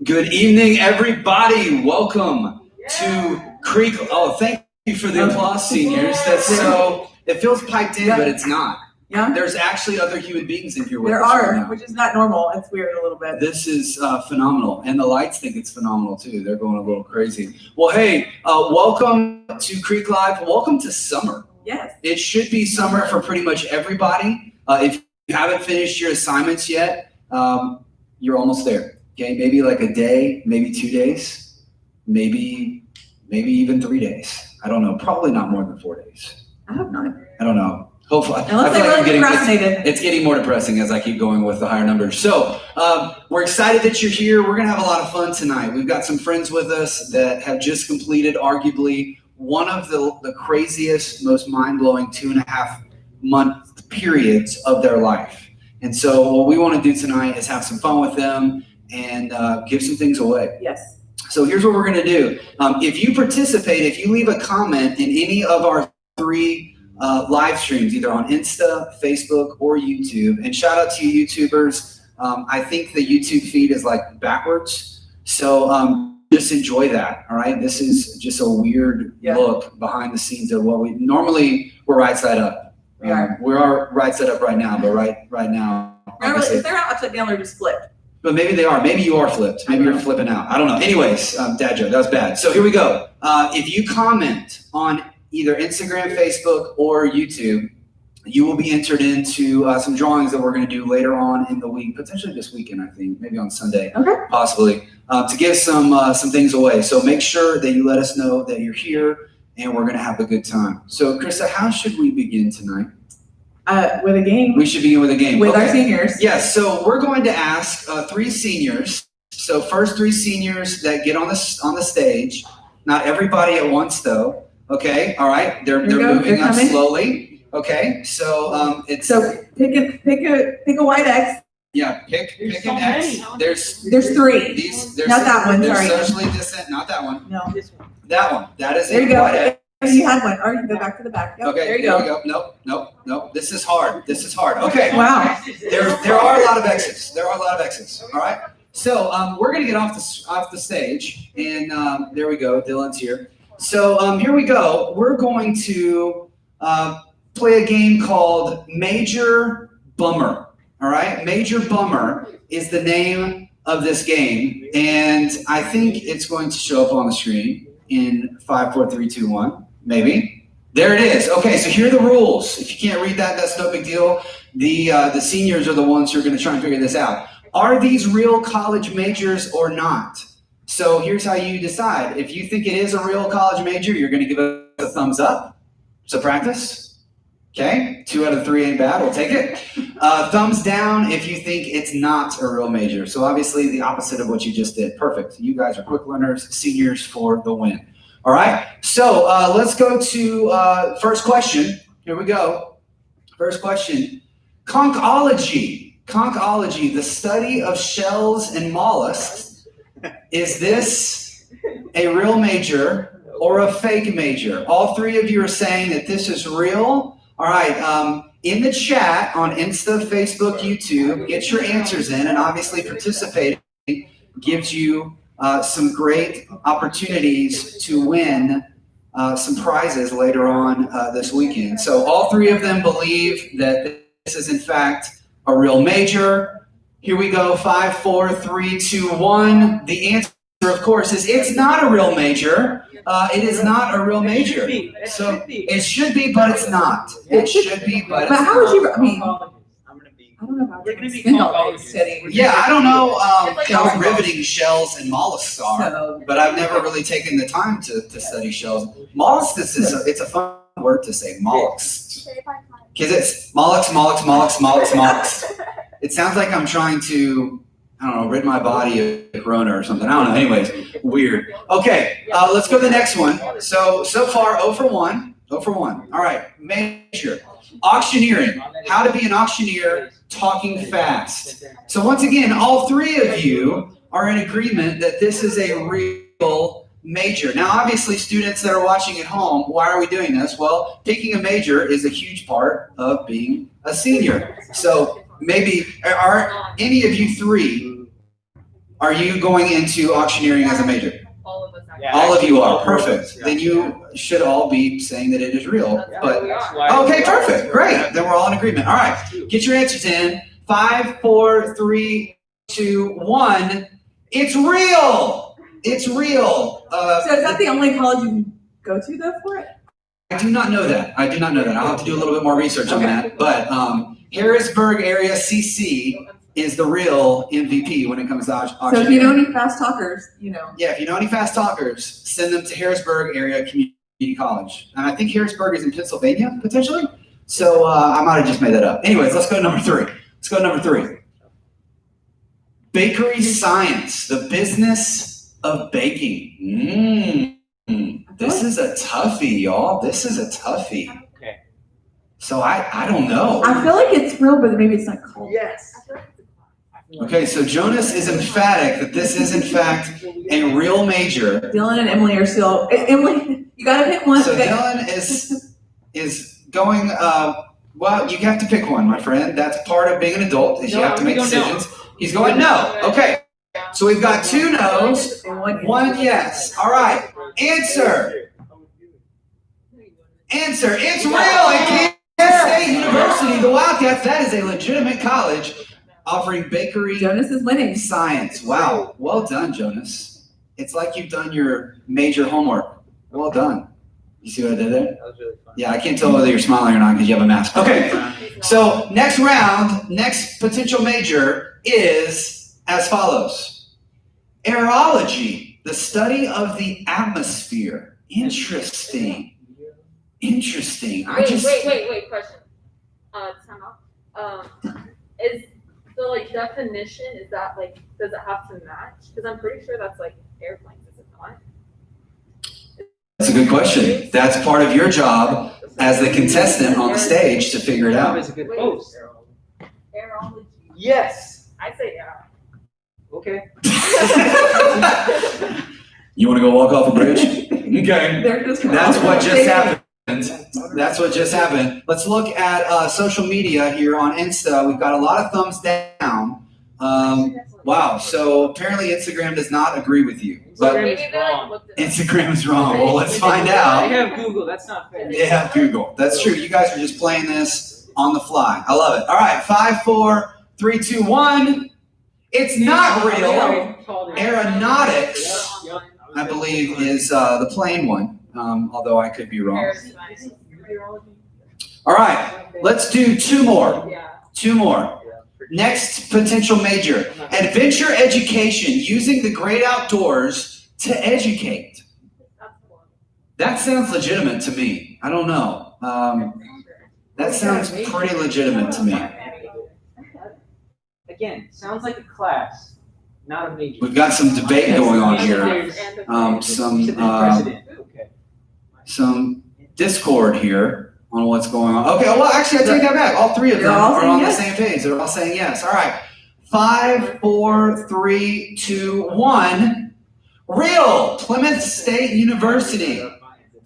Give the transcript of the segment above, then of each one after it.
Good evening, everybody. Welcome to Creek. Oh, thank you for the applause, seniors. That's so. It feels piped in, but it's not. Yeah. There's actually other human beings in here with There us right are, now. which is not normal. It's weird a little bit. This is phenomenal, and the lights think it's phenomenal too. They're going a little crazy. Well, hey, welcome to Creek Live. Welcome to summer. Yes. It should be summer for pretty much everybody. If you haven't finished your assignments yet, you're almost there. Okay, maybe like a day, maybe 2 days, maybe even 3 days. I don't know. Probably not more than 4 days. I hope not. I don't know. Hopefully. Unless they're really procrastinated. It's getting more depressing as I keep going with the higher numbers. So we're excited that you're here. We're going to have a lot of fun tonight. We've got some friends with us that have just completed arguably one of the craziest, most mind-blowing 2.5 month periods of their life. And so what we want to do tonight is have some fun with them and give some things away. Yes. So here's what we're going to do. If you participate, if you leave a comment in any of our 3 live streams, either on Insta, Facebook, or YouTube, and shout out to you YouTubers. I think the YouTube feed is like backwards. So just enjoy that. All right. This is just a weird look behind the scenes of what we're right side up. We are right side up right now, but right now. If they're not upside down, they're just flipped. But maybe they are. Maybe you are flipped. Maybe you're flipping out. I don't know. Anyways, dad joke. That was bad. So here we go. If you comment on either Instagram, Facebook, or YouTube, you will be entered into some drawings that we're going to do later on in the week, potentially this weekend, I think, maybe on Sunday, possibly, to give some things away. So make sure that you let us know that you're here, and we're going to have a good time. So, Krista, how should we begin tonight? With a game. We should begin with a game. With our seniors. Yes, so we're going to ask 3 seniors. So first 3 seniors that get on the stage. Not everybody at once, though. Okay, all right. They're moving up slowly. Okay, so it's pick a white X. Yeah, pick an X. There's 3. Not that one. Sorry. Socially distant. Not that one. No, this one. That one. That is there you go. White X. You had one. All right, go back to the back. Yep, okay, there you go. Nope. This is hard. Okay. Wow. There are a lot of X's. All right. So we're gonna get off the stage, and there we go. Dylan's here. So here we go. We're going to play a game called Major Bummer. All right. Major Bummer is the name of this game, and I think it's going to show up on the screen in 5, 4, 3, 2, 1. Maybe. There it is. Okay, so here are the rules. If you can't read that, that's no big deal. The seniors are the ones who are going to try and figure this out. Are these real college majors or not? So here's how you decide. If you think it is a real college major, you're going to give it a thumbs up. So practice. Okay, 2 out of 3 ain't bad. We'll take it. Thumbs down if you think it's not a real major. So obviously the opposite of what you just did. Perfect. You guys are quick learners, seniors for the win. All right, so let's go to first question. Here we go. First question. Conchology. Conchology, the study of shells and mollusks. Is this a real major or a fake major? All 3 of you are saying that this is real. All right, in the chat on Insta, Facebook, YouTube, get your answers in, and obviously participating gives you some great opportunities to win some prizes later on this weekend. So all 3 of them believe that this is in fact a real major. Here we go, 5, 4, 3, 2, 1. The answer, of course, is it's not a real major. It is not a real major. So it should be, but it's not. It should be, but it's not. But how would you, I mean, I don't know how We're going to be spend all day studying. Yeah, I don't know how riveting shells and mollusks are, but I've never really taken the time to study shells. Mollusks it's a fun word to say, mollusks. Because it's mollusks. It sounds like I'm trying to, I don't know, rid my body of corona or something. I don't know. Anyways, weird. Okay, let's go to the next one. So far, 0 for 1. 0 for 1. All right, major. Auctioneering. How to be an auctioneer talking fast. So once again, all 3 of you are in agreement that this is a real major. Now, obviously, students that are watching at home, why are we doing this? Well, picking a major is a huge part of being a senior. So maybe, are any of you 3, are you going into auctioneering as a major? All of us. All of you are, all perfect. Yeah. Then you should all be saying that it is real, That's but, why we That's are. why- okay, perfect, great. Then we're all in agreement. All right, get your answers in. 5, 4, 3, 2, 1. It's real. It's real. So is that the only college you can go to though for it? I do not know that. I do not know that. I'll have to do a little bit more research on Okay. that. But Harrisburg area CC is the real MVP when it comes to So if you know auctioneering. any fast talkers, Yeah, if you know any fast talkers, send them to Harrisburg area community college. And I think Harrisburg is in Pennsylvania, potentially. So I might have just made that up. Anyways, let's go to number 3. Let's go to number 3. Bakery science, the business of baking. This is a toughie, y'all. This is a toughie. Okay. So I don't know. I feel like it's real, but maybe it's not called. Yes. Okay, so Jonas is emphatic that this is in fact a real major. Dylan and Emily are still. Emily, you gotta pick one. So Dylan is going. Well, you have to pick one, my friend. That's part of being an adult. Is you No, have to make we don't know. decisions. He's going no. Okay. So we've got 2 no's, 1 yes. All right. Answer. Answer. It's real. At Kansas State University, the Wildcats. That is a legitimate college offering bakery Jonas is winning. science. Wow. Well done, Jonas. It's like you've done your major homework. Well done. You see what I did there? That was really fun. Yeah, I can't tell whether you're smiling or not because you have a mask. Okay. So next round, next potential major is as follows. Aerology, the study of the atmosphere. Interesting. Interesting. Wait, question. Time out. Is the definition, is that does it have to match? Because I'm pretty sure that's airplanes, is it not? That's a good question. That's part of your job as the contestant on the stage to figure it That out. was a good post. Aerology. Yes. I say yeah. Okay. You want to go walk off a bridge? Okay. They're just. That's what just happened. That's what just happened. Let's look at social media here on Insta. We've got a lot of thumbs down. Wow. So apparently Instagram does not agree with you. But Maybe they looked it up. Instagram is wrong. Well, let's find They out. have Google. That's not fair. They have Google. That's true. You guys are just playing this on the fly. I love it. All right. 5, 4, 3, 2, 1. It's not real. Aeronautics, I believe, is the plain one. Although I could be wrong. Aerospace. All right. Let's do 2 more. Yeah. 2 more. Next potential major. Adventure education, using the great outdoors to educate. That's one. That sounds legitimate to me. I don't know. That sounds pretty legitimate to me. Again, sounds like a class, not a major. We've got some debate going on here. You Some said there's precedent. Okay. some discord here on what's going on. Okay, well, actually, I take that back. All 3 of them They're all are saying on yes. the same page. They're all saying yes. All right. 5, 4, 3, 2, 1. Real Plymouth State University.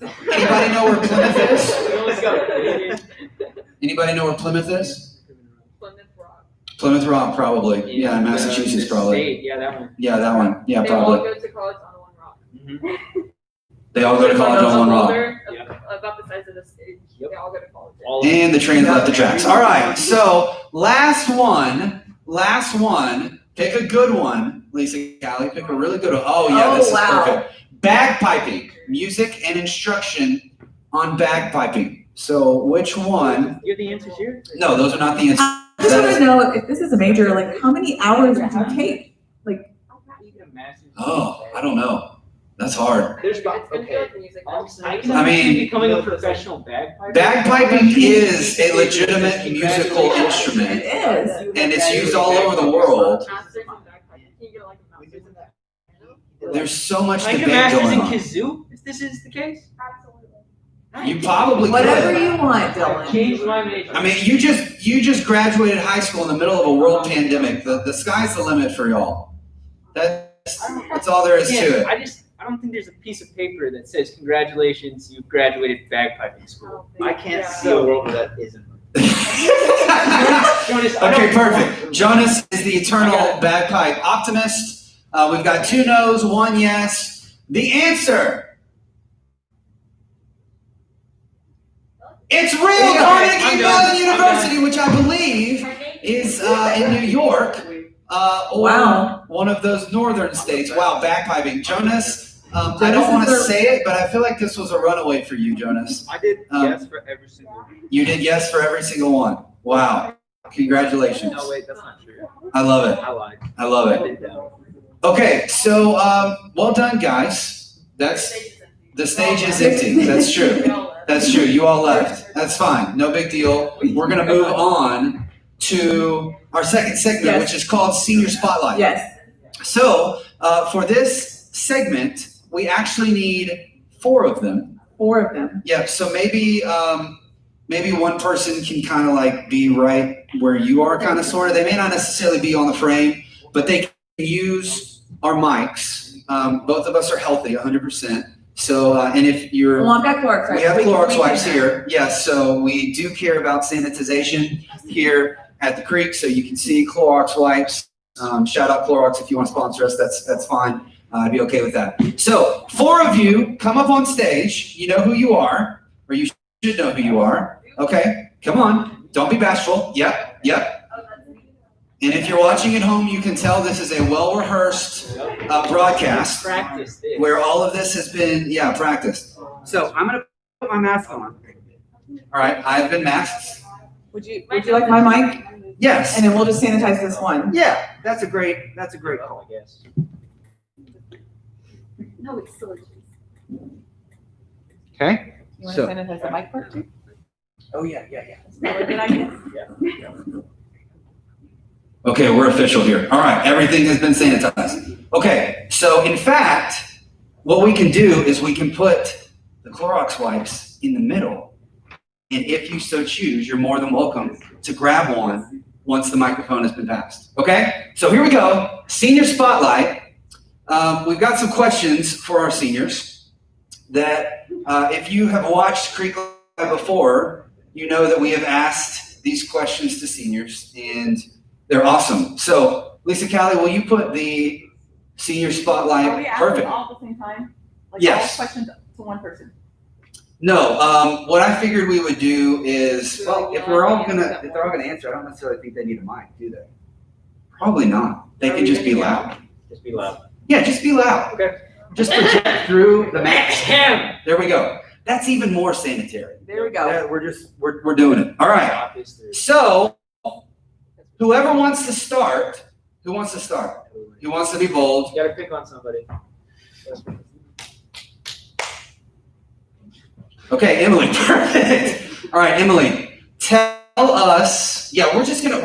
Anybody know where Plymouth is? Let's go. Anybody know where Plymouth is? Plymouth Rock. Plymouth Rock, probably. Yeah, in Massachusetts, The probably. state, yeah, that one. Yeah, that one. Yeah, They all probably. go to college on one rock. Mhm. They all go to college on one rock. Boulder, Yep. About the size of the stage. Yep. They all go to college. All of And the trains left the tracks. All right, so last one. Pick a good one, Lisa Callie. Pick a really good one. Oh yeah, Oh, this is wow. perfect. Bagpiping, music and instruction on bagpiping. So which one? You have the answers here? No, those are not the answers. I just want to know if this is a major, how many hours would you take? You get a master's. Oh, I don't know. That's hard. There's It's gonna be okay. music. I I mean- becoming a professional bagpiper. Bagpiping is a legitimate musical It instrument, is. and it's used all over the world. Masters in bagpiping. Can you get a master's in bagpiping? There's so much Can I get a debate master's going in on. kazoo, if this is the case? Absolutely. You probably Whatever could. you want, I Dylan. changed my major. I mean, you just graduated high school in the middle of a world pandemic. The sky's the limit for y'all. That's all there is to it. I don't think there's a piece of paper that says, congratulations, you've graduated bagpiping school. I I can't see a world where that isn't. Jonas, I Okay, don't- perfect. Jonas is the eternal bagpipe optimist. We've got 2 no's, 1 yes. The answer. It's real go. Carnegie I'm Mellon done. University, which I believe is in New York, or Wow. one of those northern states. Wow, bagpiping. Jonas, I don't Jonas want to is the- say it, but I feel like this was a runaway for you, Jonas. I did Um, yes for every single one. You did yes for every single one. Wow. Congratulations. No, wait, that's not true. I love it. I lied. I love I it. did that. Okay, so well done, guys. The stage is empty. That's true. That's true. You all left. That's fine. No big deal. We're gonna move on to our second segment, Yes. which is called Senior Spotlight. Yes. So for this segment, we actually need 4 of them. 4 of them. Yeah. So maybe one person can kind of like be right where you are, kind of sort of. They may not necessarily be on the frame, but they can use our mics. Both of us are healthy, 100%. So, and if you're, Well, I've got Clorox. we have Clorox wipes here. Yes, so we do care about sanitization here at the creek. So you can see Clorox wipes. Shout out Clorox if you want to sponsor us. That's fine. I'd be okay with that. So 4 of you come up on stage. You know who you are, or you should know who you are. Okay, come on. Don't be bashful. Yep, yep. And if you're watching at home, you can tell this is a well-rehearsed broadcast Practice this. where all of this has been, practiced. So I'm gonna put my mask on. All right, I've been masked. Would you like my mic? Yes. And then we'll just sanitize this one. Yeah, that's a great Oh, call. I guess. No, it's still. Okay. You want So- to sanitize the mic part too? Oh yeah. That's probably a good idea. Okay, we're official here. All right, everything has been sanitized. Okay, so in fact, what we can do is we can put the Clorox wipes in the middle. And if you so choose, you're more than welcome to grab one once the microphone has been passed. Okay, so here we go. Senior Spotlight. We've got some questions for our seniors that if you have watched Creek Live before, you know that we have asked these questions to seniors, and they're awesome. So, Lisa Callie, will you put the Senior Spotlight? Perfect. all at the same time? Like Yes. all questions to one person? No, what I figured we would do is, well, if they're all gonna answer, I don't necessarily think they need a mic, do they? Probably not. They can just be loud. Just be loud. Yeah, just be loud. Okay. Just project through the mask. Him. There we go. That's even more sanitary. There we go. Yeah, we're doing it. All right. Obvious there. So, whoever wants to start, who wants to start? Who wants to be bold? You gotta pick on somebody. Okay, Emily, perfect. All right, Emily, tell us. Yeah, we're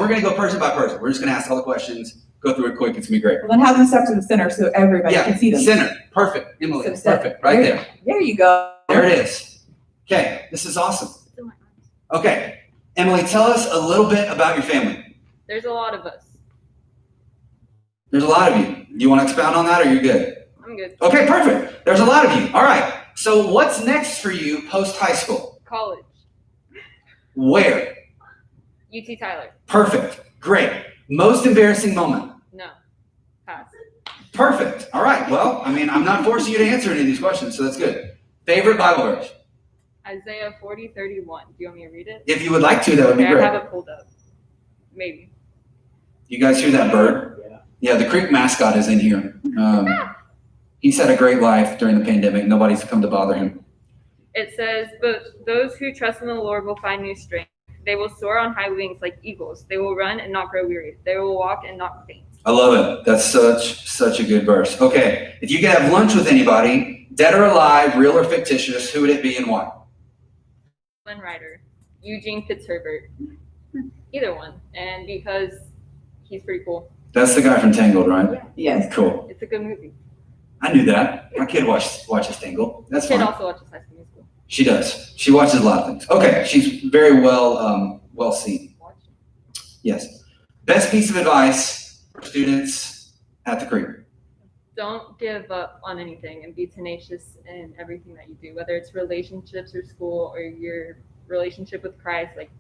gonna go person by person. We're just gonna ask all the questions, go through it quick. It's gonna be great. Well, then have them step to the center so everybody Yeah, can see them. center, perfect. Emily, So step- perfect, right there. There you go. There it is. Okay, this is awesome. Okay, Emily, tell us a little bit about your family. There's a lot of us. There's a lot of you. You want to expound on that, or you're good? I'm good. Okay, perfect. There's a lot of you. All right. So, what's next for you post high school? College. Where? UT Tyler. Perfect. Great. Most embarrassing moment. No. Pass. Perfect. All right. Well, I mean, I'm not forcing you to answer any of these questions, so that's good. Favorite Bible verse? Isaiah 40:31. Do you want me to read it? If you would like to, that would be Okay, I great. have it pulled up. Maybe. You guys hear that bird? Yeah. Yeah, the Creek mascot is in here. He's had a great life during the pandemic. Nobody's come to bother him. It says, "But those who trust in the Lord will find new strength. They will soar on high wings like eagles. They will run and not grow weary. They will walk and not faint." I love it. That's such a good verse. Okay, if you could have lunch with anybody, dead or alive, real or fictitious, who would it be and why? Glenn Ryder, Eugene Fitzherbert, either one, and because he's pretty cool. That's the guy from Tangled, right? Yes. Cool. It's a good movie. I knew that. My kid watches Tangled. That's Kid fine. also watches High School Musical. She does. She watches a lot of things. Okay, she's very well seen. Watch. Yes. Best piece of advice for students at the Creek. Don't give up on anything and be tenacious in everything that you do, whether it's relationships or school or your relationship with Christ. Like,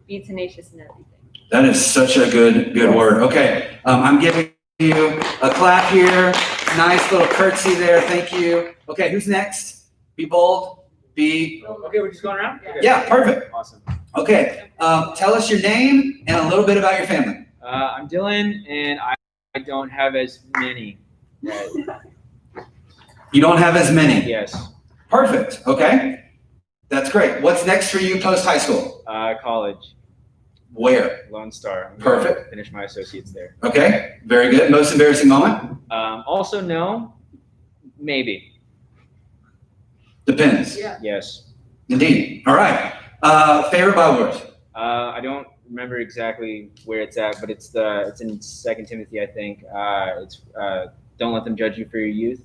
be tenacious in everything. That is such a good word. Okay, I'm giving you a clap here Nice little curtsy there. Thank you. Okay, who's next? Be bold. Be. Okay, we're just going around? Okay. Yeah, perfect. Awesome. Okay, tell us your name and a little bit about your family. I'm Dylan, and I don't have as many. You don't have as many. Yes. Perfect. Okay, that's great. What's next for you post high school? College, Where? Lone Star. I'm Perfect. gonna finish my associates there. Okay, very good. Most embarrassing moment? Also, no, maybe. Depends. Yes. Indeed. All right. Favorite Bible verse? I don't remember exactly where it's at, but it's in 2 Timothy, I think. It's don't let them judge you for your youth.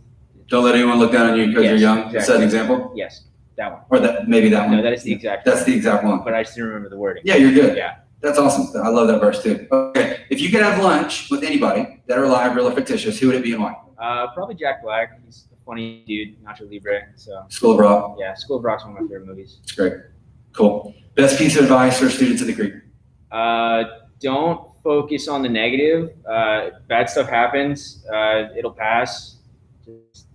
Don't let anyone look down on you because Yes, you're young. Is that exactly. an example? Yes, that one. Or that maybe that one? No, that is the exact. That's the exact one. But I just didn't remember the wording. Yeah, you're good. Yeah. That's awesome. I love that verse too. Okay. If you could have lunch with anybody, dead or alive, real or fictitious, who would it be and why? Probably Jack Black. He's a funny dude, Nacho Libre. So School of Rock. yeah, School of Rock's one of my favorite movies. It's great. Cool. Best piece of advice for students in the Greek? Don't focus on the negative. Bad stuff happens. It'll pass. Just,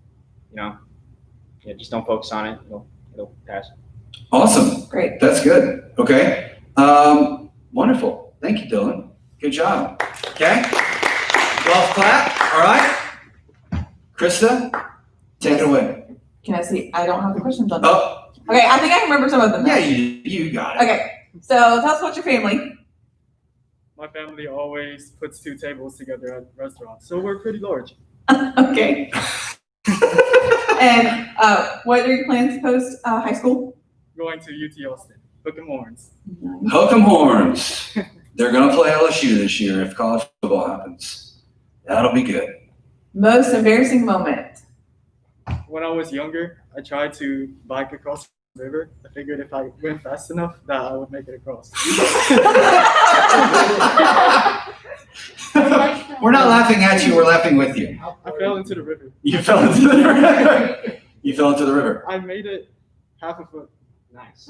just don't focus on it. It'll pass. Awesome. Great. That's good. Okay. Wonderful. Thank you, Dylan. Good job. Okay. 12th clap. All right. Krista, take it away. Can I see? I don't have the questions on. Oh, Okay, I think I can remember some of them. yeah, you got it. Okay, so tell us about your family. My family always puts 2 tables together at restaurants, so we're pretty large. Okay. And what are your plans post high school? Going to UT Austin, Hook 'em Horns. Hook 'em horns. They're going to play LSU this year if college football happens. That'll be good. Most embarrassing moment. When I was younger, I tried to bike across the river. I figured if I went fast enough that I would make it across. We're not laughing at you, we're laughing with you. I fell into the river. You fell into the river. You fell into the river. I made it half a foot. Nice.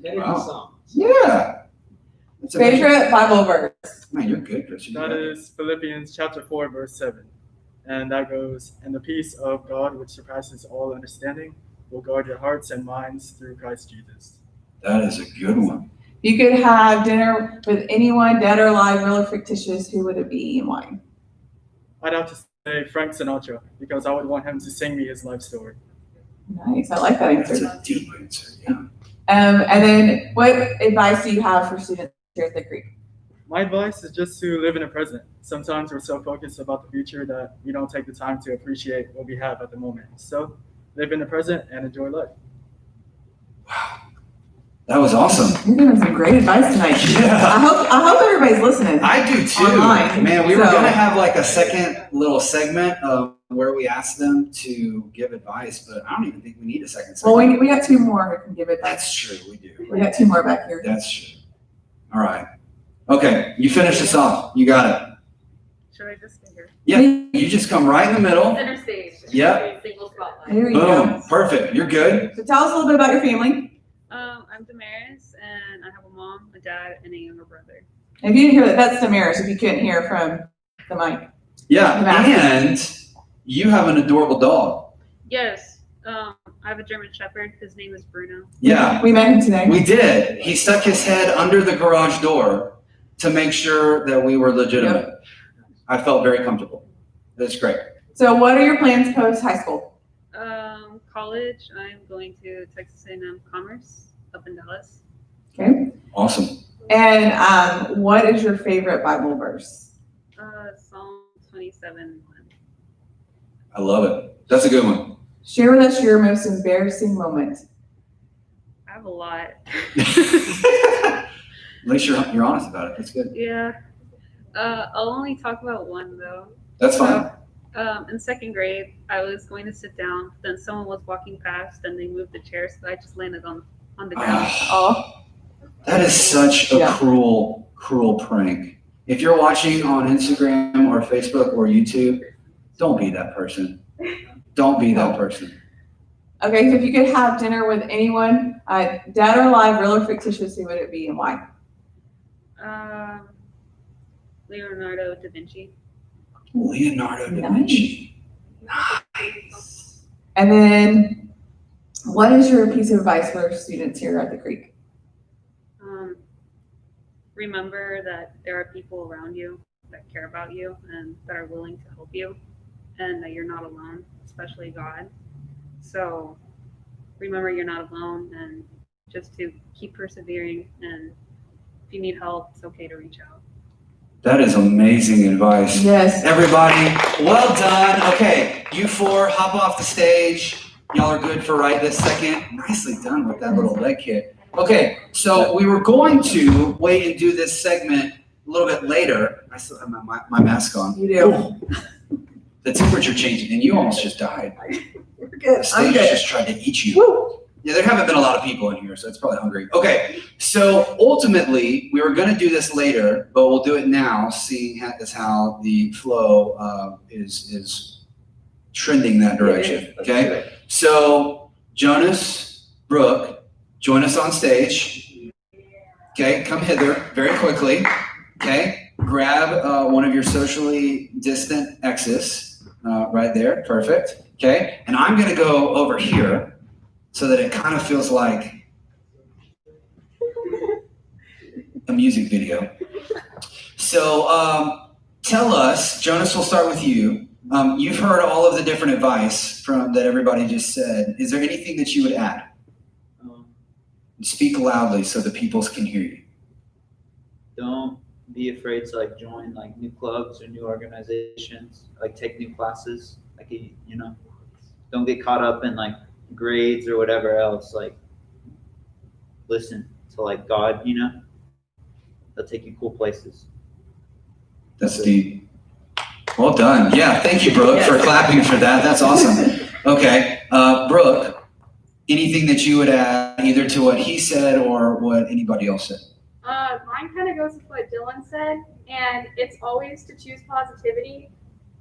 Wow. Yeah. That's amazing. Favorite Bible verse. Man, you're good, Christian. That is Philippians chapter 4, verse 7. And that goes, and the peace of God, which surpasses all understanding, will guard your hearts and minds through Christ Jesus. That is a good one. If you could have dinner with anyone, dead or alive, real or fictitious, who would it be and why? I'd have to say Frank Sinatra, because I would want him to sing me his life story. Nice, I like that That's answer. a deep answer, yeah. And then what advice do you have for students here at the Creek? My advice is just to live in the present. Sometimes we're so focused about the future that we don't take the time to appreciate what we have at the moment. So live in the present and enjoy life. That was awesome. You're giving some great advice tonight. Yeah. I hope everybody's listening. I do too. Online, Man, we were so- going to have like a second little segment where we ask them to give advice, but I don't even think we need a second Well, segment. we got 2 more who can give advice. That's true, we do. We got 2 more back here. That's true. All right. Okay, you finish this off. You got it. Should I just stay here? Yeah, you just come right in the middle. Center stage. Yep. Single spotlight. There you go. Boom. Perfect. You're good. So tell us a little bit about your family. I'm Damaris, and I have a mom, a dad, and a younger brother. If you didn't hear that, that's Damaris, if you couldn't hear from the mic. Yeah, Massive. and you have an adorable dog. Yes, I have a German Shepherd. His name is Bruno. Yeah, We met him today. we did. He stuck his head under the garage door to make sure that we were legitimate. I felt very comfortable. That's great. So what are your plans post high school? College, I'm going to Texas A&M Commerce up in Dallas. Okay. Awesome. And what is your favorite Bible verse? Psalm 27:1. I love it. That's a good one. Share with us your most embarrassing moment. I have a lot. At least you're honest about it. That's good. Yeah. I'll only talk about one though. That's fine. In 2nd grade, I was going to sit down. Then someone was walking past, and they moved the chair, so I just landed on the ground. Oh, That is such a Yeah. cruel prank. If you're watching on Instagram or Facebook or YouTube, don't be that person. Don't be that person. okay. So if you could have dinner with anyone, dead or alive, real or fictitious, who would it be and why? Leonardo da Vinci. Leonardo da Vinci. Nice. And then, what is your piece of advice for students here at the Creek? Remember that there are people around you that care about you and that are willing to help you, and that you're not alone, especially God. So remember you're not alone, and just to keep persevering, and if you need help, it's okay to reach out. That is amazing advice. Yes. Everybody, well done. Okay, you four, hop off the stage. Y'all are good for right this second. Nicely done with that little leg kick. Okay, so we were going to wait and do this segment a little bit later. I still have my mask on. You do. The temperature changing, and you almost just died. We're good. The I'm stage good. just tried to eat you. Woo. Yeah, there haven't been a lot of people in here, so it's probably hungry. Okay, so ultimately, we were going to do this later, but we'll do it now, seeing as how the flow is trending that direction. Let's do Okay, it. so Jonas, Brooke, join us on stage. Okay, come hither very quickly. Okay, grab one of your socially distant exes right there. Perfect. Okay, and I'm going to go over here, so that it kind of feels like a music video. So tell us, Jonas, we'll start with you. You've heard all of the different advice that everybody just said. Is there anything that you would add? Speak loudly so the people can hear you. Don't be afraid to like join like new clubs or new organizations, like take new classes, like, you know, don't get caught up in like grades or whatever else. Like, listen to like God, you know, they'll take you cool places. That's deep. Well done. Yeah, thank you, Brooke, for clapping for that. That's awesome. Okay, Brooke, anything that you would add either to what he said or what anybody else said? Mine kind of goes with what Dylan said, and it's always to choose positivity.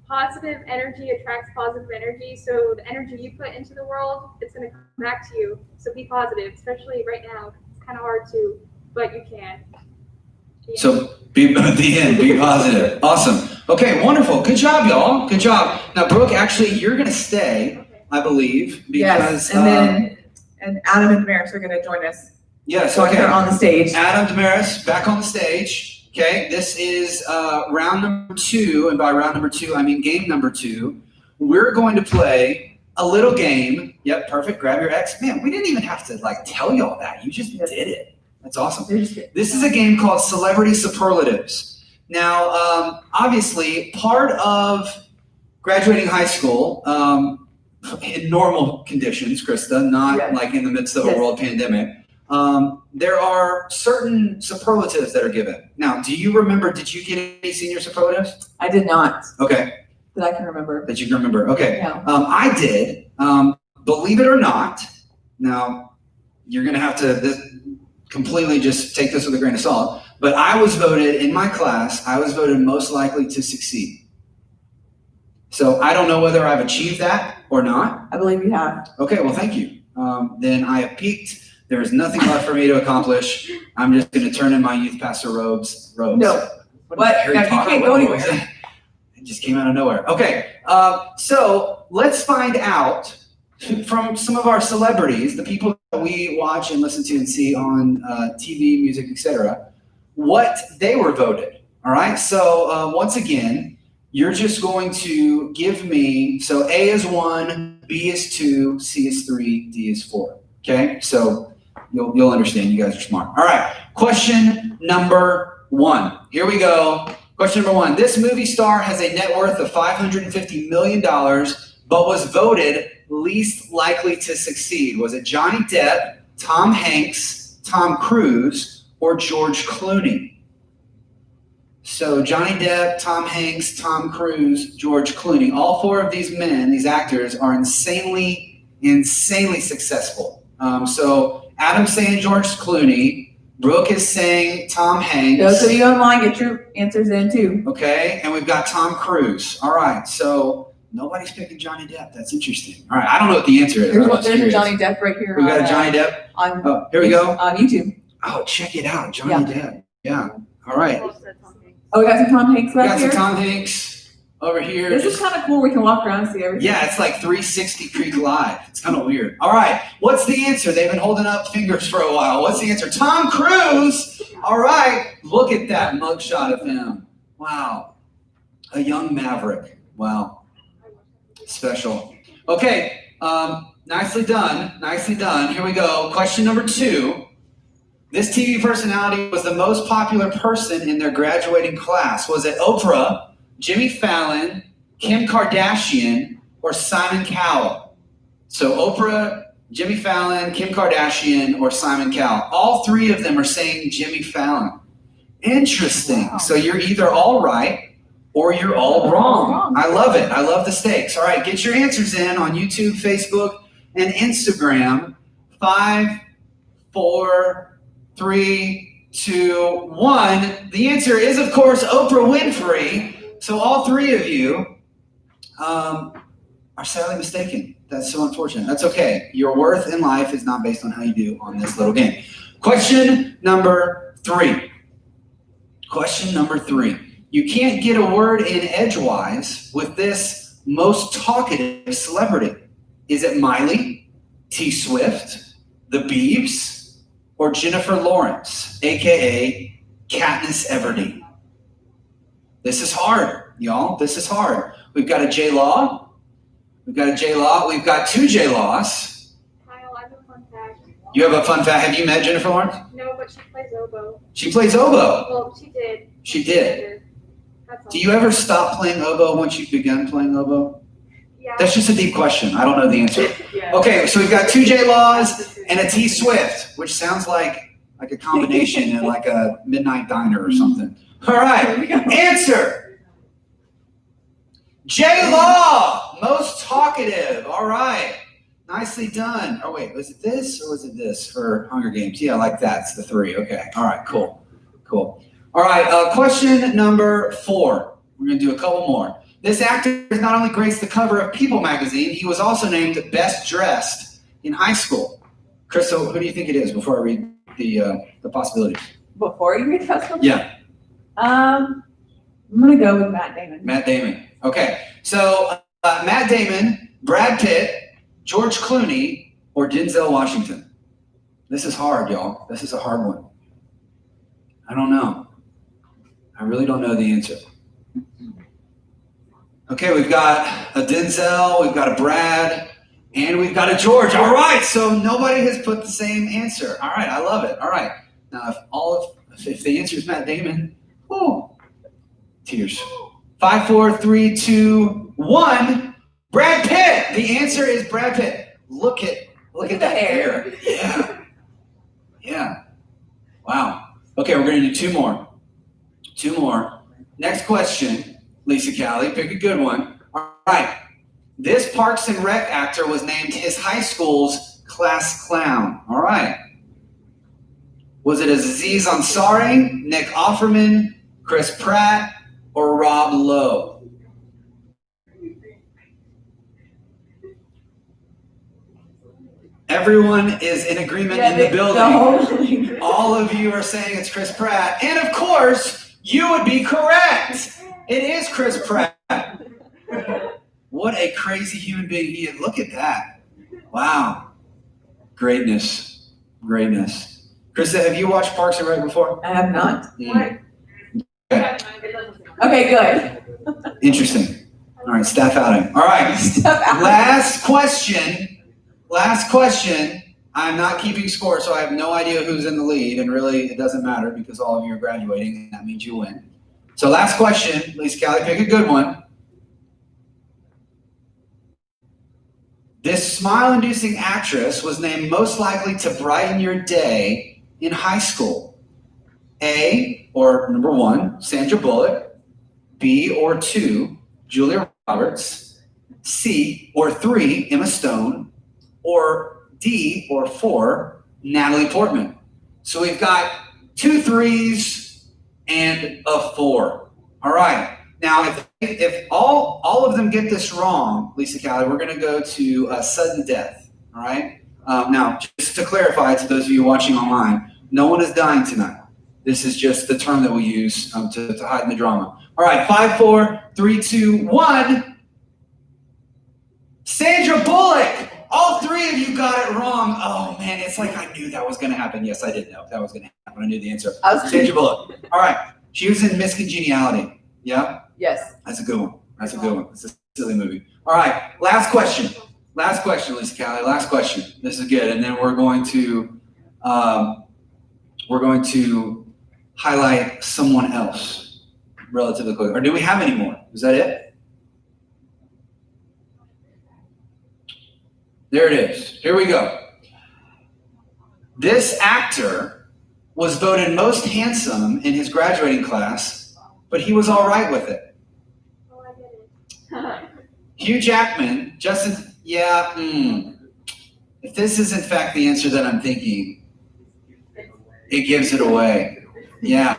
Positive energy attracts positive energy, so the energy you put into the world, it's going to come back to you. So be positive, especially right now. It's kind of hard to, but you can. So be at the end, be positive. Awesome. Okay, wonderful. Good job, y'all. Good job. Now, Brooke, actually, you're going to stay, I believe, because Yes, and then and Adam and Damaris are going to join us. yes, Join her okay. on the stage. Adam Damaris back on the stage. Okay, this is round number 2, and by round number 2, I mean game number 2. We're going to play a little game. Yep, perfect. Grab your ex. Man, we didn't even have to like tell y'all that. You just did it. That's awesome. This is a game called Celebrity Superlatives. Now, obviously, part of graduating high school in normal conditions, Krista, not Yes. like in the midst of a Yes. world pandemic. There are certain superlatives that are given. Now, do you remember, did you get any senior superlatives? I did not, Okay, that I can remember. that you can remember. Okay, No. I did. Believe it or not, now you're going to have to completely just take this with a grain of salt, but I was voted, in my class, I was voted most likely to succeed. So I don't know whether I've achieved that or not. I believe you have. Okay, well, thank you. Then I have peaked. There is nothing left for me to accomplish. I'm just going to turn in my youth pastor robes. No. What? Harry No, you Potter? can't go What anywhere. was that? It just came out of nowhere. Okay, so let's find out from some of our celebrities, the people that we watch and listen to and see on TV, music, etc., what they were voted. All right, so once again, you're just going to give me, so A is 1, B is 2, C is 3, D is 4. Okay, so you'll understand. You guys are smart. All right, question number 1. Here we go. Question number 1. This movie star has a net worth of $550 million, but was voted least likely to succeed. Was it Johnny Depp, Tom Hanks, Tom Cruise, or George Clooney? So Johnny Depp, Tom Hanks, Tom Cruise, George Clooney. All 4 of these men, these actors, are insanely successful. So Adam's saying George Clooney. Brooke is saying Tom Hanks. Those of you online, get your answers in too. Okay, and we've got Tom Cruise. All right, so nobody's picking Johnny Depp. That's interesting. All right, I don't know what the answer is. There's a Johnny Depp right here. We got on, a Johnny Depp. On, Oh, here we go. On YouTube. Oh, check it out, Johnny Depp. Yeah. All right. Oh, we got some Tom Hanks We back got some here. Tom Hanks. Over here. This is kind of cool. We can walk around and see everything. Yeah, it's like 360 Creek Live. It's kind of weird. All right, what's the answer? They've been holding up fingers for a while. What's the answer? Tom Cruise. All right, look at that mugshot of him. Wow, a young maverick. Wow, special. Okay, nicely done. Nicely done. Here we go. Question number 2. This TV personality was the most popular person in their graduating class. Was it Oprah, Jimmy Fallon, Kim Kardashian, or Simon Cowell? So Oprah, Jimmy Fallon, Kim Kardashian, or Simon Cowell. All 3 of them are saying Jimmy Fallon. Interesting. Wow. So you're either all right or you're all wrong. I love it. I love the stakes. All right, get your answers in on YouTube, Facebook, and Instagram. 5, 4, 3, 2, 1. The answer is, of course, Oprah Winfrey. So all 3 of you are sadly mistaken. That's so unfortunate. That's okay. Your worth in life is not based on how you do on this little game. Question number 3. Question number 3. You can't get a word in edgewise with this most talkative celebrity. Is it Miley, T. Swift, the Biebs, or Jennifer Lawrence, aka Katniss Everdeen? This is hard, y'all. This is hard. We've got a J Law. We've got a J Law. We've got 2 J Laws. Kyle, I have a fun fact. You have a fun fact. Have you met Jennifer Lawrence? No, but she plays oboe. She plays oboe. Well, she did. She did. That's all. Do you ever stop playing oboe once you've begun playing oboe? Yeah. That's just a deep question. I don't know the answer. Yeah. Okay, so we've got 2 J Laws and a T Swift, which sounds like a combination in like a midnight diner or something. All right, answer. J Law, most talkative. All right, nicely done. Oh wait, was it this or was it this for Hunger Games? Yeah, like that. It's the 3. Okay. All right. Cool. Cool. All right. Question number 4. We're gonna do a couple more. This actor not only graced the cover of People magazine, he was also named Best Dressed in high school. Crystal, who do you think it is before I read the possibilities? Before you read the first one? Yeah, I'm gonna go with Matt Damon. Matt Damon. Okay, so Matt Damon, Brad Pitt, George Clooney, or Denzel Washington? This is hard, y'all. This is a hard one. I don't know. I really don't know the answer. Okay, we've got a Denzel, we've got a Brad, and we've got a George. All right, so nobody has put the same answer. All right, I love it. All right, now if the answer is Matt Damon, oh, tears. 5, 4, 3, 2, 1. Brad Pitt. The answer is Brad Pitt. Look at that hair. Yeah, yeah. Wow. Okay, we're gonna do 2 more. 2 more. Next question. Lisa Callie, pick a good one. All right. This Parks and Rec actor was named his high school's class clown. All right. Was it Aziz Ansari, Nick Offerman, Chris Pratt, or Rob Lowe? Everyone is in agreement in the building. All of you are saying it's Chris Pratt. And of course, you would be correct. It is Chris Pratt. What a crazy human being he is. Look at that. Wow. Greatness. Greatness. Krista, have you watched Parks and Rec before? I have not. Mm. Okay, good. Interesting. All right, staff outing. All right. Step out. Last question. Last question. I'm not keeping score, so I have no idea who's in the lead, and really it doesn't matter because all of you are graduating, and that means you win. So last question. Lisa Callie, pick a good one. This smile-inducing actress was named most likely to brighten your day in high school. A, or number 1, Sandra Bullock. B, or 2, Julia Roberts. C, or 3, Emma Stone. Or D, or 4, Natalie Portman. So we've got 2 3s and a 4. All right. Now, if all of them get this wrong, Lisa Callie, we're going to go to sudden death. All right. Now, just to clarify to those of you watching online, no one is dying tonight. This is just the term that we use to hide the drama. All right, 5, 4, 3, 2, 1. Sandra Bullock. All three of you got it wrong. Oh man, it's like I knew that was going to happen. Yes, I did know that was going to happen. I knew the answer. Sandra Bullock. All right, she was in Miss Congeniality. Yeah, Yes. that's a good one. That's a good one. It's a silly movie. All right, last question. Last question, Lisa Callie. Last question. This is good, and then we're going to highlight someone else relatively quickly. Or do we have any more? Is that it? There it is. Here we go. This actor was voted most handsome in his graduating class, but he was all right with it. Oh, I get it. Hugh Jackman, Justin, yeah, if this is in fact the answer that I'm thinking, it gives it away. Yeah.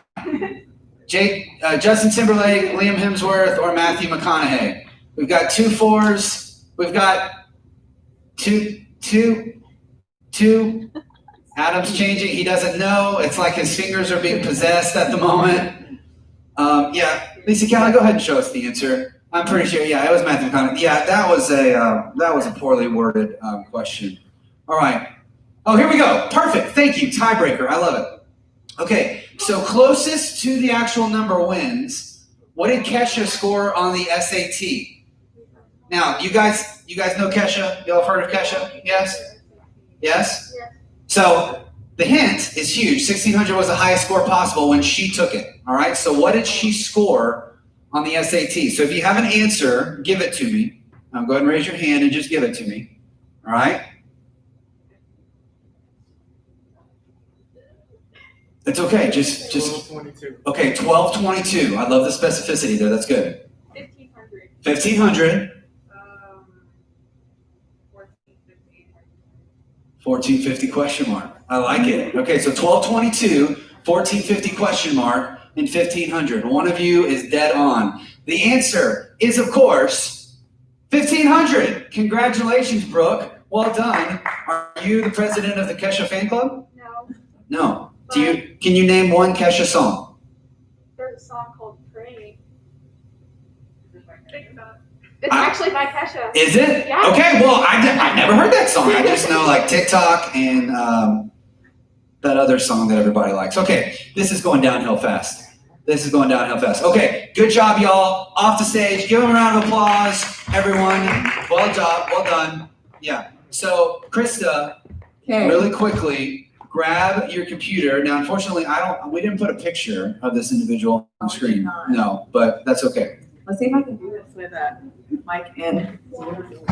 Justin Timberlake, Liam Hemsworth, or Matthew McConaughey. We've got 2 4s. We've got two. Adam's changing. He doesn't know. It's like his fingers are being possessed at the moment. Yeah, Lisa Callie, go ahead and show us the answer. I'm pretty sure. Yeah, it was Matthew McConaughey. Yeah, that was a poorly worded question. All right. Oh, here we go. Perfect. Thank you. Tiebreaker. I love it. Okay, so closest to the actual number wins. What did Kesha score on the SAT? Now, you guys know Kesha? Y'all have heard of Kesha? Yes? Yes? Yeah. So the hint is huge. 1600 was the highest score possible when she took it. All right, so what did she score on the SAT? So if you have an answer, give it to me. Go ahead and raise your hand and just give it to me. All right? It's okay. Just 1222. okay. 1222. I love the specificity there. That's good. 1500. 1500. 1450. 1450 question mark. I like it. Okay, so 1222, 1450 question mark, and 1500. One of you is dead on. The answer is, of course, 1500. Congratulations, Brooke. Well done. Are you the president of the Kesha fan club? No, No. Can you name one Kesha song? there's a song called Pray. It's actually by Kesha. Is it? Yeah. Okay, well, I never heard that song. I just know like TikTok and that other song that everybody likes. Okay, this is going downhill fast. Okay, good job, y'all. Off the stage. Give them a round of applause, everyone. Well done. Yeah. So, Krista, Okay. really quickly, grab your computer. Now, unfortunately, we didn't put a picture of this individual on screen. No, but that's okay. Let's see if I can do this with Mike and.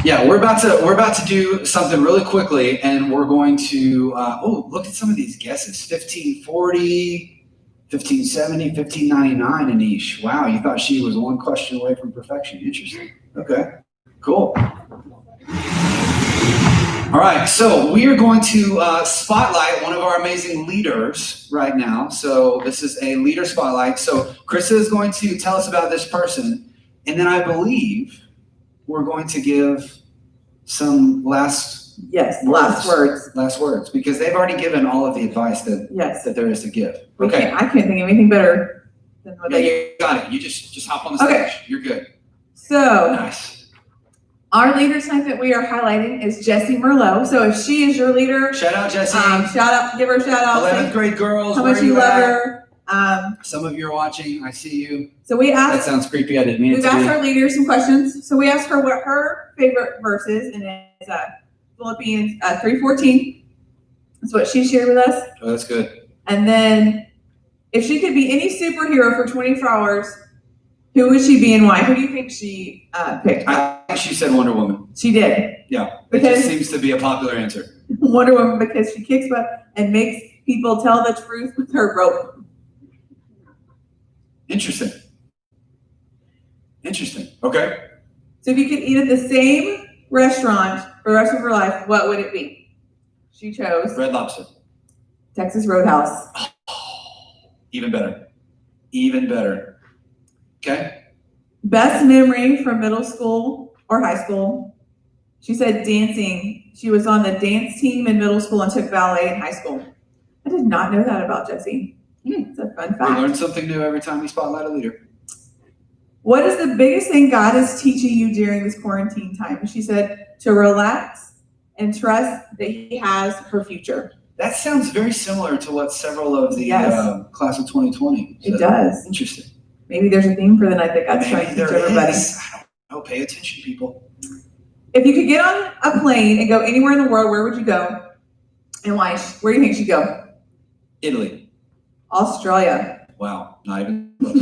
Yeah, we're about to do something really quickly, and we're going to look at some of these guesses. 1540, 1570, 1599, Anish. Wow, you thought she was one question away from perfection. Interesting. Okay, cool. All right, so we are going to spotlight one of our amazing leaders right now. So this is a leader spotlight. So Krista is going to tell us about this person, and then I believe we're going to give some last words, because they've already given all of the advice Yes. that there is to give. We Okay, can't- I can't think of anything better than what yeah, they. you got it. You just hop on the stage. Okay. You're good. So Nice. our leader tonight that we are highlighting is Jessie Merlot. So if she is your leader, Shout out, Jesse. give her a shout out. 11th grade girls. How where much are you love at? her. Some of you are watching. I see you. So we That asked. sounds creepy. I didn't mean it We've to asked be. our leader some questions. So we asked her what her favorite verse is, and it's Philippians 3:14. That's what she shared with us. Oh, that's good. And then, if she could be any superhero for 24 hours, who would she be and why? Who do you think she picked? I think she said Wonder Woman. She did. Yeah, it Because- just seems to be a popular answer. Wonder Woman because she kicks butt and makes people tell the truth with her rope. Interesting. Okay. So if you could eat at the same restaurant for the rest of her life, what would it be? She chose Red Lobster. Texas Roadhouse. Even better. Okay. Best memory from middle school or high school. She said dancing. She was on the dance team in middle school and took ballet in high school. I did not know that about Jessie. It's a fun We fact. learn something new every time we spotlight a leader. What is the biggest thing God is teaching you during this quarantine time? And she said to relax and trust that He has her future. That sounds very similar to what several of the Yes. class of 2020 It said. does. Interesting. Maybe there's a theme for the night that God's trying to Maybe teach there everybody. is. I don't know. Pay attention, people. If you could get on a plane and go anywhere in the world, where would you go? And why? Where do you think she'd go? Italy. Australia. Wow. Not even close.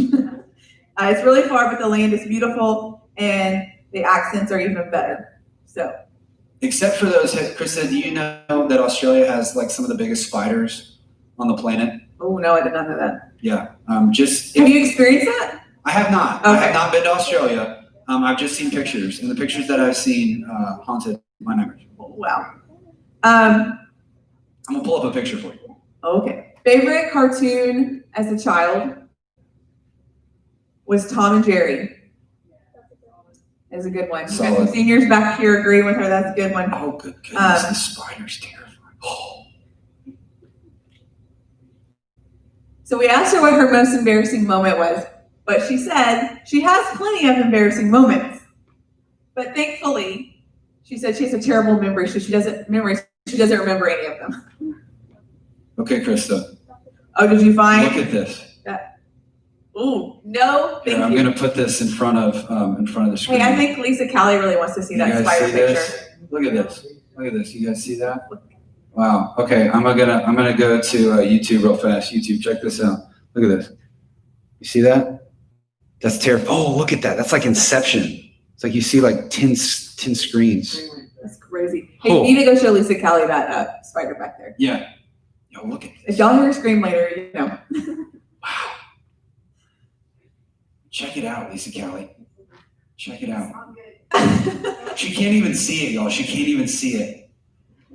It's really far, but the land is beautiful and the accents are even better. So, Except for those, Krista, do you know that Australia has like some of the biggest spiders on the planet? oh no, I did not know that. Yeah. Just Have you experienced that? I have not. I Okay. have not been to Australia. I've just seen pictures, and the pictures that I've seen haunted my memory. Wow. I'm gonna pull up a picture for you. Okay. Favorite cartoon as a child was Tom and Jerry. That's a good one. We got some Solid. seniors back here agreeing with her. That's a good one. Oh, good goodness, the spider's terrifying. Oh. So we asked her what her most embarrassing moment was, but she said she has plenty of embarrassing moments. But thankfully, she said she has a terrible memory, so she doesn't remember any of them. Okay, Krista, Oh, did you find? look at this. Ooh, no, Here, thank I'm you. gonna put this in front of the screen. Hey, I think Lisa Callie really wants to see You that guys spider see picture. this? Look at this. Look at this. You guys see that? Wow. Okay, I'm gonna go to YouTube real fast. YouTube, check this out. Look at this. You see that? That's terrifying. Oh, look at that. That's like Inception. It's like you see like 10 screens. That's crazy. Hey, Oh. you need to go show Lisa Callie that spider back there. Yeah. Yo, look at If this. y'all hear her scream later, you know. Wow. Check it out, Lisa Kelly. Check it out. She can't even see it, y'all. She can't even see it.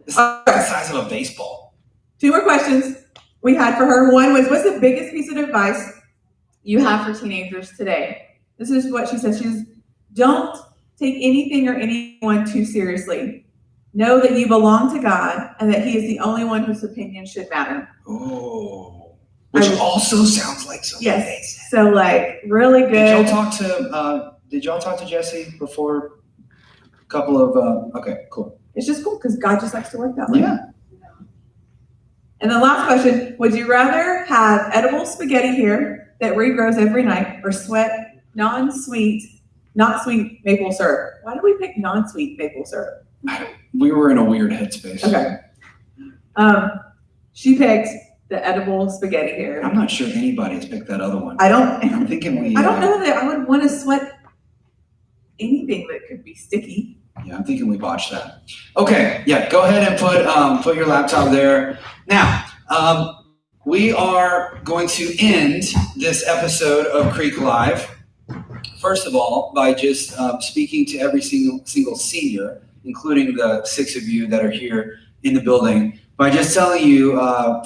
This is the size of a baseball. 2 more questions we had for her. One was, what's the biggest piece of advice you have for teenagers today? This is what she says. She's, don't take anything or anyone too seriously. Know that you belong to God and that He is the only one whose opinion should matter. Oh. Which also sounds like something they Yes. said. So like really Did y'all good. talk to Jesse before a couple of okay, cool. It's just cool because God just likes to work that way. Yeah. And the last question, would you rather have edible spaghetti here that regrows every night or sweat not sweet maple syrup? Why did we pick non-sweet maple syrup? We were in a weird headspace. Okay. She picked the edible spaghetti here. I'm not sure anybody has picked that other one. I don't I'm thinking we know that I would want to sweat anything that could be sticky. Yeah, I'm thinking we botched that. Okay, yeah, go ahead and put your laptop there. Now, we are going to end this episode of Creek Live, first of all, by just speaking to every single senior, including the 6 of you that are here in the building, by just telling you,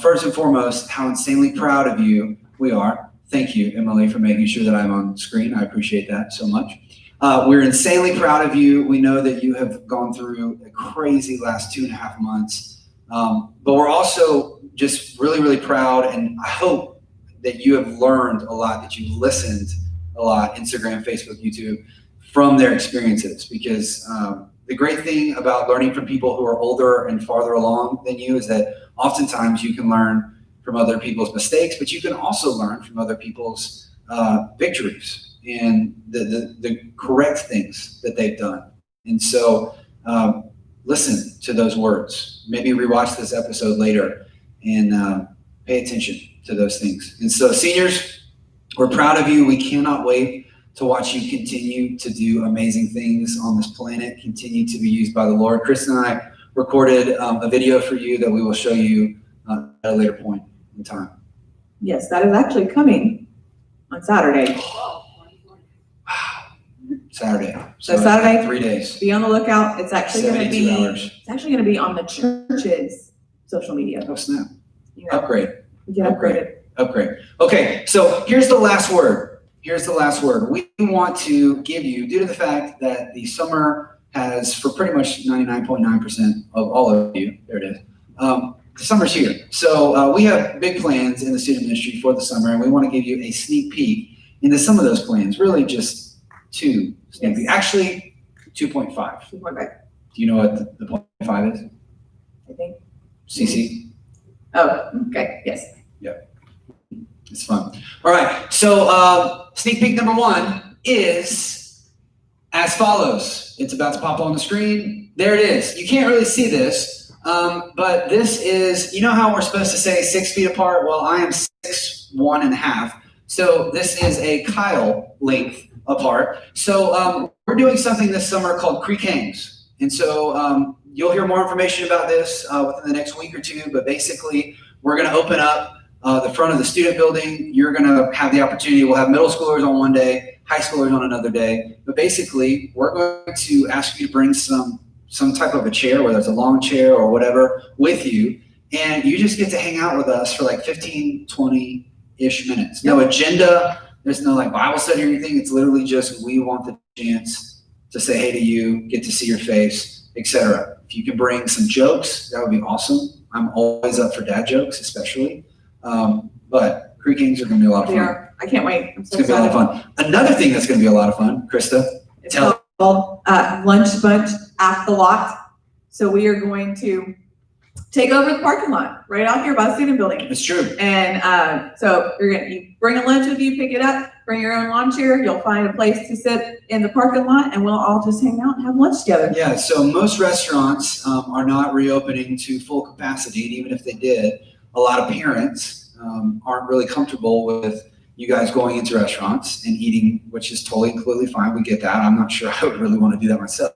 first and foremost, how insanely proud of you we are. Thank you, Emily, for making sure that I'm on screen. I appreciate that so much. We're insanely proud of you. We know that you have gone through a crazy last 2.5 months. But we're also just really, really proud. And I hope that you have learned a lot, that you've listened a lot, Instagram, Facebook, YouTube, from their experiences. Because the great thing about learning from people who are older and farther along than you is that oftentimes you can learn from other people's mistakes, but you can also learn from other people's victories and the correct things that they've done. And so listen to those words. Maybe rewatch this episode later and pay attention to those things. And so seniors, we're proud of you. We cannot wait to watch you continue to do amazing things on this planet, continue to be used by the Lord. Chris and I recorded a video for you that we will show you at a later point in time. Yes, that is actually coming on Saturday. Saturday. So Saturday, 3 days. Be on the lookout. It's actually going to 72 be. hours. It's actually going to be on the church's social media. Oh, snap. You know, Upgrade. we get upgraded. Upgrade. Okay, so here's the last word. Here's the last word. We want to give you, due to the fact that the summer has, for pretty much 99.9% of all of you, there it is, summer's here. So we have big plans in the student ministry for the summer, and we want to give you a sneak peek into some of those plans. Really just 2 sneak peek. Actually, 2.5. 2.5, Do you know what the 0.5 is? I think. CC? Oh, okay, yes. It's fun. All right, so sneak peek number 1 is as follows. It's about to pop on the screen. There it is. You can't really see this, but this is, you know how we're supposed to say 6 feet apart? Well, I am 6'1.5". So this is a Kyle length apart. So we're doing something this summer called Creek Hangs. And so you'll hear more information about this within the next week or 2, but basically we're gonna open up the front of the student building. You're gonna have the opportunity, we'll have middle schoolers on one day, high schoolers on another day. But basically, we're going to ask you to bring some type of a chair, whether it's a long chair or whatever, with you. And you just get to hang out with us for like 15, 20-ish minutes. No agenda, there's no like Bible study or anything. It's literally just, we want the chance to say hey to you, get to see your face, etc. If you can bring some jokes, that would be awesome. I'm always up for dad jokes, especially. But Creek Hangs are going to be a lot of We fun. are. I can't wait. I'm It's so going to be a lot of excited. fun. Another thing that's going to be a lot of fun, Krista, It's tell- called Lunch Bunch at the Lot. So we are going to take over the parking lot right out here by the student building. it's true. And so you bring a lunch with you, pick it up, bring your own lawn chair. You'll find a place to sit in the parking lot, and we'll all just hang out and have lunch together. Yeah, so most restaurants are not reopening to full capacity, and even if they did, a lot of parents aren't really comfortable with you guys going into restaurants and eating, which is totally and completely fine. We get that. I'm not sure I would really want to do that myself.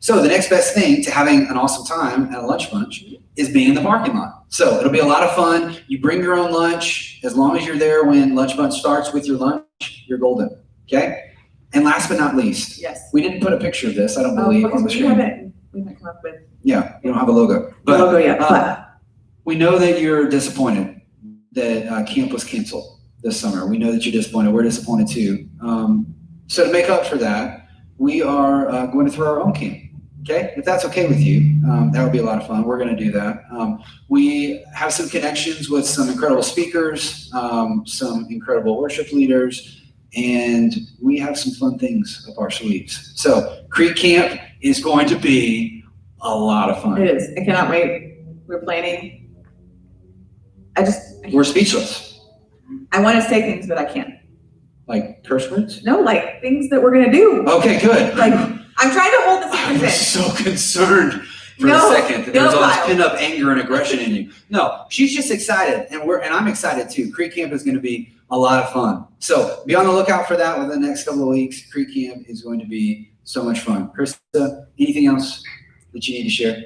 So the next best thing to having an awesome time at a lunch bunch is being in the parking lot. So it'll be a lot of fun. You bring your own lunch. As long as you're there when lunch bunch starts with your lunch, you're golden, okay? And last but not least, Yes. we didn't put a picture of this, I don't believe, on Because the we screen. haven't come up with Yeah, we don't have a logo. the But logo yet, but we know that you're disappointed that camp was canceled this summer. We know that you're disappointed. We're disappointed too. So to make up for that, we are going to throw our own camp. Okay, if that's okay with you, that would be a lot of fun. We're going to do that. We have some connections with some incredible speakers, some incredible worship leaders, and we have some fun things up our sleeves. So Creek Camp is going to be a lot of fun. it is. I cannot wait. We're planning. We're speechless. I want to say things, but I can't. Like curse words? No, like things that we're gonna do. Okay, good. Like, I'm trying to hold the I secrets was in. so concerned for No, a second that there was no, all this Kyle. pent up anger and aggression in you. No, she's just excited, and I'm excited too. Creek Camp is going to be a lot of fun. So be on the lookout for that within the next couple of weeks. Creek Camp is going to be so much fun. Krista, anything else that you need to share?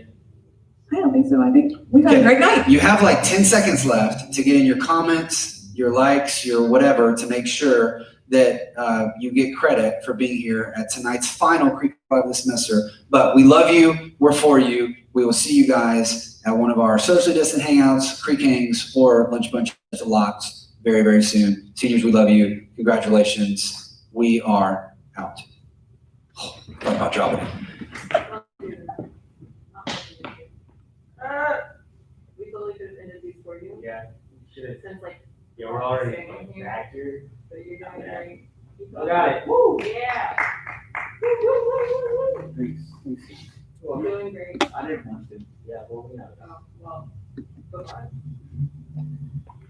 I don't think so. I think we've had a Okay. great night. You have like 10 seconds left to get in your comments, your likes, your whatever, to make sure that you get credit for being here at tonight's final Creek Club of the semester. But we love you. We're for you. We will see you guys at one of our socially distant hangouts, Creek Hangs, or Lunch Bunch at the Lots very, very soon. Seniors, we love you. Congratulations. We are out. Oh, thought about dropping it. We totally could have ended these for you. Yeah. Should Since like, Yeah, we're already Staying here. back here. so you're doing great. We got it. Woo, yeah. Woo, woo, woo, woo, woo. You're doing great. I didn't want to. Yeah, well, we know. Oh, well, go on.